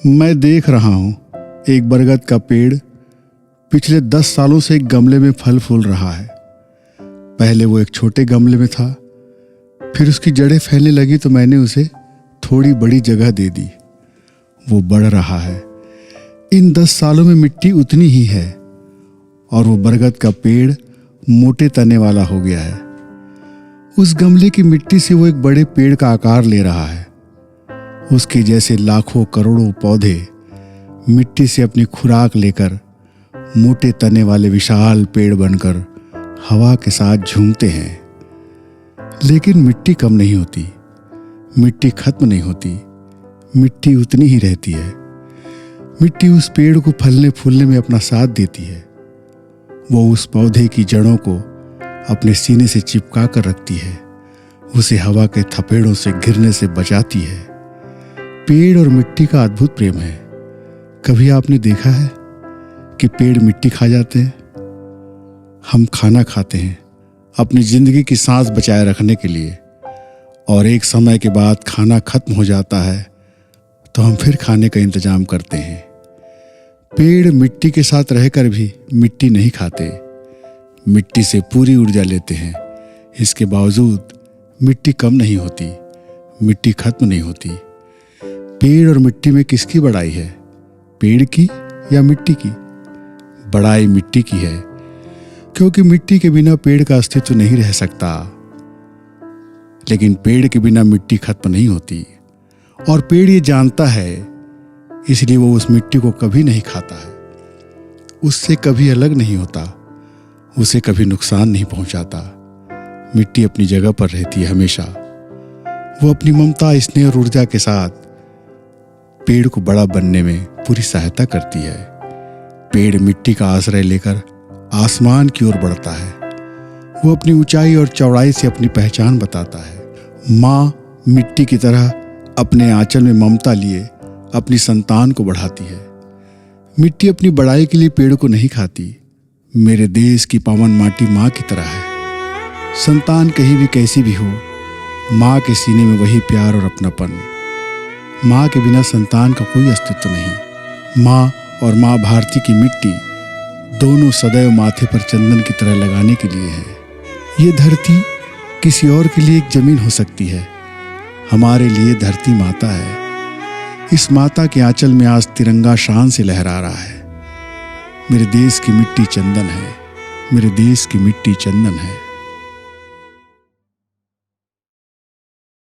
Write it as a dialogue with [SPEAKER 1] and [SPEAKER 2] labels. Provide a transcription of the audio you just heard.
[SPEAKER 1] मैं देख रहा हूं एक बरगद का पेड़ पिछले 10 सालों से एक गमले में फल फूल रहा है। पहले वो एक छोटे गमले में था, फिर उसकी जड़ें फैलने लगी तो मैंने उसे थोड़ी बड़ी जगह दे दी। वो बढ़ रहा है। इन 10 सालों में मिट्टी उतनी ही है और वो बरगद का पेड़ मोटे तने वाला हो गया है। उस गमले की मिट्टी से वो एक बड़े पेड़ का आकार ले रहा है। उसके जैसे लाखों करोड़ों पौधे मिट्टी से अपनी खुराक लेकर मोटे तने वाले विशाल पेड़ बनकर हवा के साथ झूमते हैं। लेकिन मिट्टी कम नहीं होती, मिट्टी खत्म नहीं होती, मिट्टी उतनी ही रहती है। मिट्टी उस पेड़ को फलने फूलने में अपना साथ देती है। वो उस पौधे की जड़ों को अपने सीने से चिपका कर रखती है, उसे हवा के थपेड़ों से गिरने से बचाती है। पेड़ और मिट्टी का अद्भुत प्रेम है। कभी आपने देखा है कि पेड़ मिट्टी खा जाते हैं? हम खाना खाते हैं अपनी जिंदगी की सांस बचाए रखने के लिए, और एक समय के बाद खाना खत्म हो जाता है तो हम फिर खाने का इंतजाम करते हैं। पेड़ मिट्टी के साथ रहकर भी मिट्टी नहीं खाते, मिट्टी से पूरी ऊर्जा लेते हैं। इसके बावजूद मिट्टी कम नहीं होती, मिट्टी खत्म नहीं होती। पेड़ और मिट्टी में किसकी बड़ाई है, पेड़ की या मिट्टी की? बड़ाई मिट्टी की है, क्योंकि मिट्टी के बिना पेड़ का अस्तित्व नहीं रह सकता। लेकिन पेड़ के बिना मिट्टी खत्म नहीं होती, और पेड़ ये जानता है, इसलिए वो उस मिट्टी को कभी नहीं खाता है, उससे कभी अलग नहीं होता, उसे कभी नुकसान नहीं पहुंचाता। मिट्टी अपनी जगह पर रहती है हमेशा। वो अपनी ममता, स्नेह और ऊर्जा के साथ पेड़ को बड़ा बनने में पूरी सहायता करती है। पेड़ मिट्टी का आश्रय लेकर आसमान की ओर बढ़ता है। वो अपनी ऊंचाई और चौड़ाई से अपनी पहचान बताता है। माँ मिट्टी की तरह अपने आंचल में ममता लिए अपनी संतान को बढ़ाती है। मिट्टी अपनी बड़ाई के लिए पेड़ को नहीं खाती। मेरे देश की पावन माटी माँ की तरह है। संतान कहीं भी कैसी भी हो, माँ के सीने में वही प्यार और अपनापन। माँ के बिना संतान का कोई अस्तित्व नहीं। माँ और माँ भारती की मिट्टी दोनों सदैव माथे पर चंदन की तरह लगाने के लिए है। ये धरती किसी और के लिए एक जमीन हो सकती है, हमारे लिए धरती माता है। इस माता के आंचल में आज तिरंगा शान से लहरा रहा है। मेरे देश की मिट्टी चंदन है, मेरे देश की मिट्टी चंदन है।